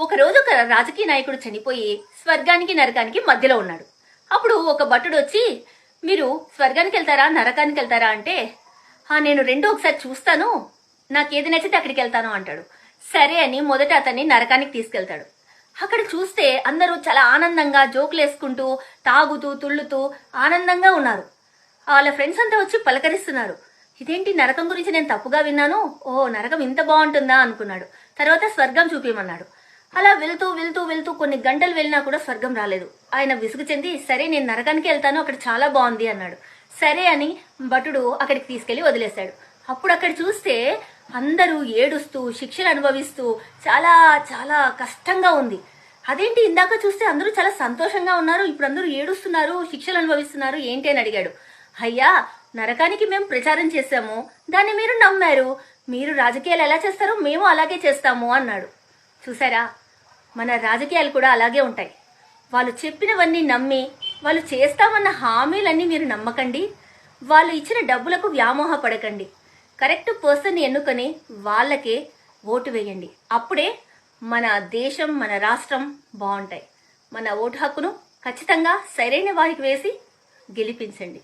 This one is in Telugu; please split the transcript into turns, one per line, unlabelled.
ఒకరోజు ఒక రాజకీయ నాయకుడు చనిపోయి స్వర్గానికి నరకానికి మధ్యలో ఉన్నాడు. అప్పుడు ఒక భటుడు వచ్చి, మీరు స్వర్గానికి వెళ్తారా నరకానికి వెళ్తారా అంటే, నేను రెండో ఒకసారి చూస్తాను, నాకేది నచ్చితే అక్కడికి వెళ్తాను అంటాడు. సరే అని మొదట అతన్ని నరకానికి తీసుకెళ్తాడు. అక్కడ చూస్తే అందరూ చాలా ఆనందంగా జోకులు వేసుకుంటూ తాగుతూ తుళ్ళుతూ ఆనందంగా ఉన్నారు. వాళ్ళ ఫ్రెండ్స్ అంతా వచ్చి పలకరిస్తున్నారు. ఇదేంటి, నరకం గురించి నేను తప్పుగా విన్నాను, ఓ నరకం ఇంత బాగుంటుందా అనుకున్నాడు. తర్వాత స్వర్గం చూపించమన్నాడు. అలా వెళ్తూ వెళ్తూ వెళ్తూ కొన్ని గంటలు వెళ్ళినా కూడా స్వర్గం రాలేదు. ఆయన విసుగు చెంది, సరే నేను నరకానికి వెళ్తాను, అక్కడ చాలా బాగుంది అన్నాడు. సరే అని భటుడు అక్కడికి తీసుకెళ్లి వదిలేశాడు. అప్పుడు అక్కడ చూస్తే అందరూ ఏడుస్తూ శిక్షలు అనుభవిస్తూ చాలా చాలా కష్టంగా ఉంది. అదేంటి, ఇందాక చూస్తే అందరూ చాలా సంతోషంగా ఉన్నారు, ఇప్పుడు అందరూ ఏడుస్తున్నారు, శిక్షలు అనుభవిస్తున్నారు, ఏంటి అని అడిగాడు. అయ్యా, నరకానికి మేము ప్రచారం చేశాము, దాన్ని మీరు నమ్మారు, మీరు రాజకీయాలు ఎలా చేస్తారో మేము అలాగే చేస్తాము అన్నాడు. చూసారా, మన రాజకీయాలు కూడా అలాగే ఉంటాయి. వాళ్ళు చెప్పినవన్నీ నమ్మి వాళ్ళు చేస్తామన్న హామీలన్నీ మీరు నమ్మకండి, వాళ్ళు ఇచ్చిన డబ్బులకు వ్యామోహపడకండి. కరెక్ట్ పర్సన్ ఎన్నుకొని వాళ్ళకే ఓటు వేయండి. అప్పుడే మన దేశం మన రాష్ట్రం బాగుంటాయి. మన ఓటు హక్కును ఖచ్చితంగా సరైన వారికి వేసి గెలిపించండి.